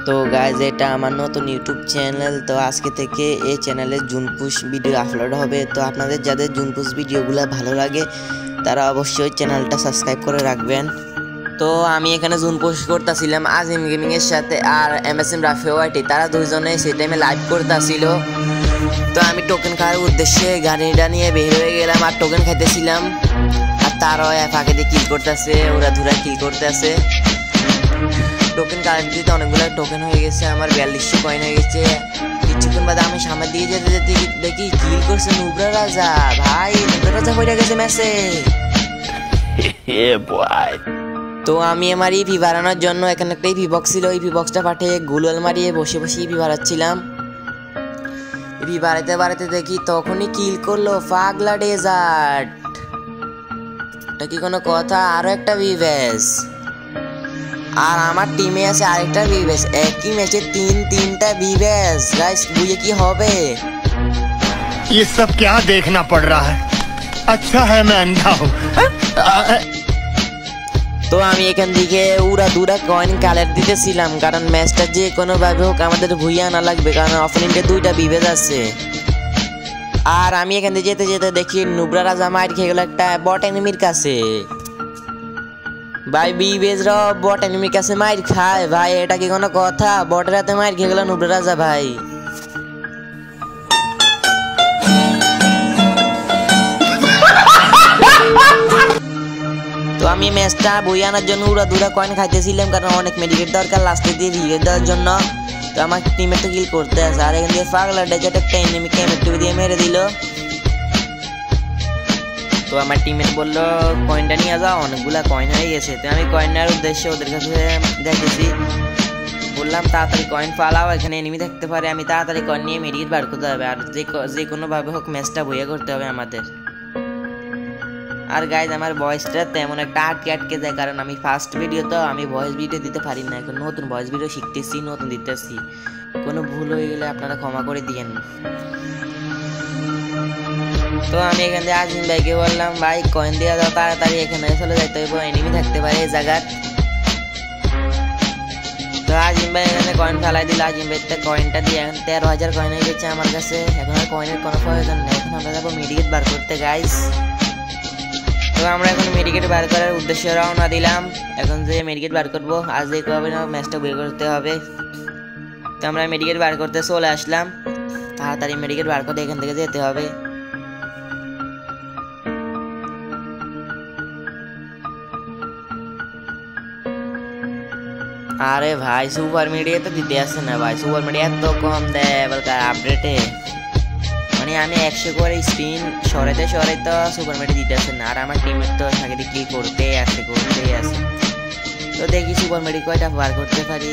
তো গাইজ এটা আমার নতুন ইউটিউব চ্যানেল। তো আজকে থেকে এই চ্যানেলে জুনপুশ ভিডিও আপলোড হবে। তো আপনাদের যাদের জুনপুশ ভিডিওগুলো ভালো লাগে তারা অবশ্যই চ্যানেলটা সাবস্ক্রাইব করে রাখবেন। তো আমি এখানে জুনপুশ করতেছিলাম আজিম গেমিংয়ের সাথে আর MSM রাফিওয়াইটি, তারা দুইজনে সেই টাইমে লাইভ করতেছিল। তো আমি টোকেন খাওয়ার উদ্দেশ্যে গাড়িটা নিয়ে বের হয়ে গেলাম আর টোকেন খাইতেছিলাম। আর তারাও ফাঁকে দিয়ে কিল করতেছে, ওরা ধুরা কিল করতেছে। টোকেন কালেক্ট দিতে অনেকগুলো টোকেন হয়ে গেছে, আমার 4200 কয়েন হয়ে গেছে। কিছুক্ষণ বাদে আমি সামনের দিকে যেতে যেতে দেখি কিল করছে নুবরা রাজা। ভাই নুবরা রাজা হয়ে গেছে ম্যাচে। তো আমি আমার ইভি বাড়ানোর জন্য এখানে একটা ইভি বক্স ছিল, ইভি বক্সটা পাঠিয়ে গুলল মারিয়ে বসে বসে ইভি বাড়াচ্ছিলাম। ইভি বাড়াতে বাড়াতে দেখি তখনই কিল করলো পাগলা ডেজার্ট। এটা কি কোনো কথা? আরো একটা বিভেস আর আমার টিমে আছে আরেকটা বিভেস। একই ম্যাচে তিনটা বিভেস। গাইস বুঝে কি হবে? ये सब क्या देखना पड़ रहा है? अच्छा है मैं अंधा हूँ। তো আমি এখান থেকে উড়া দুরা কয়েন কালেক্ট দিতেছিলাম, কারণ ম্যাচটা যে কোনো ভাবে হোক আমাদের ভুইয়া না লাগবে, কারণ অপোনেন্টে দুইটা বিভেস আছে। আর আমি এখান থেকে যেতে যেতে দেখি নুবরা রাজা মাইর খেয়ে গেল একটা বট এনিমির কাছে। ভাই বিভেজ বট এনিমির কাছে মাইর খায়, ভাই এটা কি কোনো কথা? বটের হাতে মাইর খেয়ে গেল নুবরা রাজা ভাই। তো আমি ম্যাচটা বই আনার জন্য উড়া দুরা কয়েন খাইতেছিলাম, কারণ অনেক মেডিকেট দরকার লাস্টে দিয়ে রিগেট দেওয়ার জন্য। তো আমার টিমের তো কিল করতে আছে আর এখান থেকে পাগলা ডেজার্ট একটা এনিমি ক্যামেটু দিয়ে মেরে দিল। তো আমার টিমের বললো কয়েনটা নিয়ে যাও, অনেকগুলা কয়েন হয়ে গেছে। তো আমি কয়েন নেওয়ার উদ্দেশ্যে ওদের কাছে দেখেছি, বললাম তাড়াতাড়ি কয়েন ফালাও, এখানে এনিমি থাকতে পারে। আমি তাড়াতাড়ি কয়েন নিয়ে মেডিকেট বার করতে হবে আর যে কোনোভাবে হোক ম্যাচটা বইয়া করতে হবে আমাদের। আর গাইজ আমার ভয়েসটা তেমন একটা আটকে যায়, কারণ আমি ফার্স্ট ভিডিও তো আমি ভয়েস ভিডিও দিতে পারি না। এখন নতুন ভয়েস ভিডিও শিখতেছি, নতুন দিতেছি। কোনো ভুল হয়ে গেলে আপনারা ক্ষমা করে দিয়েন। তো আমি এখান থেকে আজিম ভাইকে বললাম ভাই কয়েন দিয়ে দাও তাড়াতাড়ি, এখানে চলে যাইতে হইব, এনিমি থাকতে পারে এই জায়গার। তো আজিম ভাই এখানে কয়েন ফেলাই দিল। আজিম ভাই কয়েনটা দিয়ে এখন 13,000 কয়েন হয়ে গেছে আমার কাছে। এখন আর কয়েনের কোনো প্রয়োজন নেই, এখন আমরা যাবো মেডিকেট বার করতে গাইস। তো আমরা এখন মেডিকেট বার করার উদ্দেশ্যে রওনা দিলাম। এখন যে মেডিকেট বার করবো আর যে কবে না ম্যাচটা বের করতে হবে। তো আমরা মেডিকেট বার করতে চলে আসলাম, তাড়াতাড়ি মেডিকেট বার করতে এখান থেকে যেতে হবে। আরে ভাই সুপার মিডিয়া তো দিতে আসছে না ভাই, সুপার মিডিয়া এত কম দেয় বলকার আপডেটে। মানে আমি 100 করে স্পিন সরাইতে তো সুপার মিডিয়া দিতে আসে না। আর আমার টিমের তো থাকে কি করতেই আছে। তো দেখি সুপার মিডিয়া কয়টা বার করতে পারি।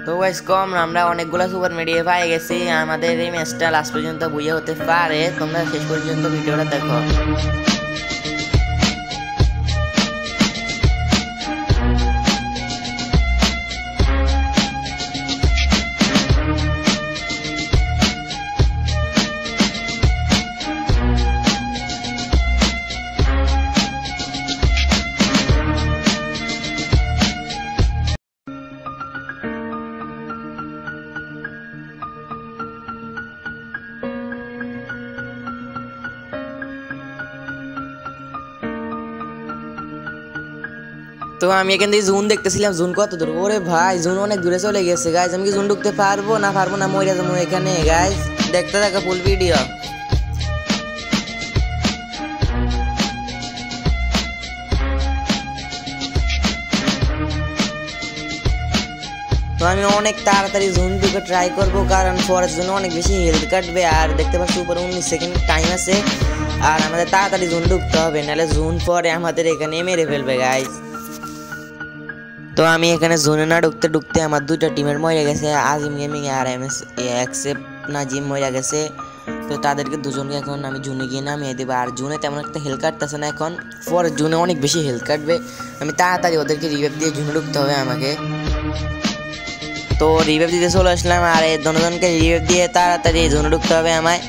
তো গাইস কম আমরা অনেকগুলো সুপার মিডিয়া পাই গেছি। আমাদের এই ম্যাচটা লাস্ট পর্যন্ত বুঝে হতে পারে, তোমরা শেষ পর্যন্ত ভিডিওটা দেখো। তো আমি এখান থেকে জুন দেখতেছিলাম, জুন কত দূর। ওরে ভাই জুন অনেক দূরে চলে গেছে গাইজ। আমি কি জুন ঢুকতে পারবো না মরে যাবো এখানে গাইজ। দেখতে থাকা ফুল ভিডিও। তো আমি অনেক তাড়াতাড়ি জুন ঢুকে ট্রাই করবো, কারণ পরের জন্য অনেক বেশি হেলথ কাটবে। আর দেখতে পাচ্ছি উপরে 19 সেকেন্ড টাইম আছে, আর আমাদের তাড়াতাড়ি জুন ঢুকতে হবে, নাহলে জুন পরে আমাদের এখানে মেরে ফেলবে গাইজ। তো আমি এখানে জোনে না ঢুকতে আমার দুইটা টিমের মরে গেছে, আজিম গেমিং আর MS অ্যাকসেপ্ট নাজিম মরে গেছে। তো তাদেরকে দুজনকে এখন আমি জুনে গিয়ে নামিয়ে দেবো। আর জুনে তেমন একটা হেল কাটতেছে না এখন, পরে জুনে অনেক বেশি হেল কাটবে। আমি তাড়াতাড়ি ওদেরকে রিভাইভ দিয়ে জুনে ঢুকতে হবে আমাকে। তো রিভাইভ দিতে চলে আসলাম, আর এই দুজনকে রিভাইভ দিয়ে তাড়াতাড়ি জুনে ঢুকতে হবে আমায়।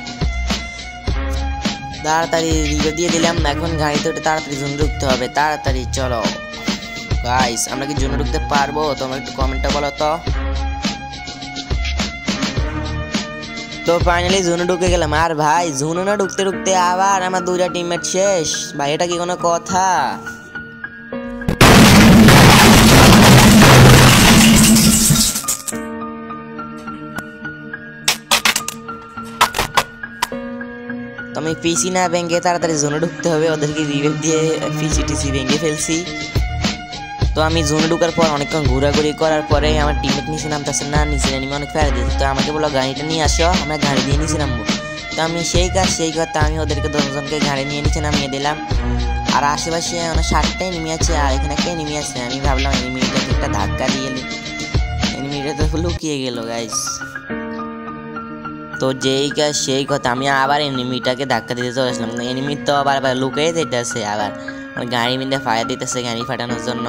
তাড়াতাড়ি রিভাইভ দিয়ে দিলাম, এখন গাড়িতে উঠে তাড়াতাড়ি জুনে ঢুকতে হবে। তাড়াতাড়ি চলো গাইস, আমরা কি জুনে ঢুকতে পারবো? তোমরা একটু কমেন্টটা বলো তো। তো ফাইনালি জুনে ঢুকে গেলাম। আর ভাই জুনে না ঢুকতে ঢুকতে আবার আমার দুইটা টিমমেট শেষ। ভাই এটা কি কোনো কথা? তো আমি পিসি না ভেঙে তাড়াতাড়ি জোনে ঢুকতে হবে, ওদেরকে রিভাইভ দিয়ে পিসি টিসি ভেঙে ফেলছি। তো আমি জোনে ঢুকার পর অনেকক্ষণ ঘোরাঘুরি করার পরে আমার টিমমেট নিচে নামতেছে না, নিচে নেমে অনেক ফেরা দিয়েছে। তো আমাকে বললো গাড়িটা নিয়ে আসো, আমরা গাড়ি দিয়ে নিচে নামবো। তো আমি সেই কথা আমি ওদেরকে দুজনকে গাড়ি নিয়ে নিচে নামিয়ে দিলাম। আর আশেপাশে অনেক 7টা এনিমি আছে, আর এখানে একটা এনিমি আছে। আমি ভাবলাম এনিমিটাকে একটা ধাক্কা দিয়ে এনিমিটা তো লুকিয়ে গেল গাইস। তো যেই কাজ সেই কথা, আমি আবার এনিমিটাকে ধাক্কা দিতে চলে আসলাম। এনিমি তো আবার লুকিয়ে যেতেছে, আবার গাড়ি মিলে ফায়ার দিতেছে গাড়ি ফাটানোর জন্য।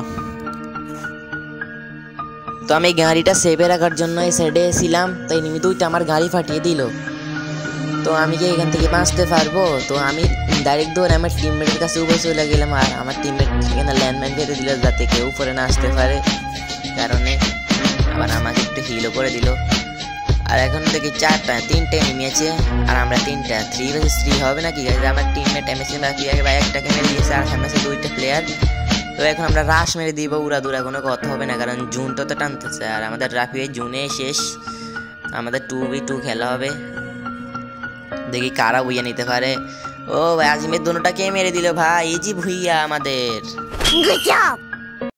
তো আমি গাড়িটা সেভে রাখার জন্য এই সাইডে ছিলাম, তো এনিমি দুইটা আমার গাড়ি ফাটিয়ে দিল। তো আমি কি এখান থেকে বাঁচতে পারবো? তো আমি ডাইরেক্ট দৌড়ে আমার টিমমেটের কাছে উপরে চলে গেলাম। আর আমার টিমমেট সেখানে ল্যান্ডমাইন ফেলে দিল যাতে কেউ উপরে না আসতে পারে, কারণে আবার আমাকে একটু হিলও করে দিল। আর এখন দেখি 3টে এনিমি আছে, আর আমরা 3টা 3 vs 3 হবে নাকি? আমার টিমমেট এমএসি বাকি ভাই একটাকে মেরে দিয়েছে, আর সামনে আছে 2টা প্লেয়ার। তো এখন আমরা রাশ মেরে দিব, উড়াদুরা কোনো কথা হবে না, কারণ জুন তো টানতেছে। আর আমাদের রাফি জুনে শেষ, আমাদের 2v2 খেলা হবে। দেখি কারা বুইয়া নিতে পারে। ও ভাই আজিমের দুটোটাকে মেরে দিল ভাই, ইজি ভুইয়া আমাদের।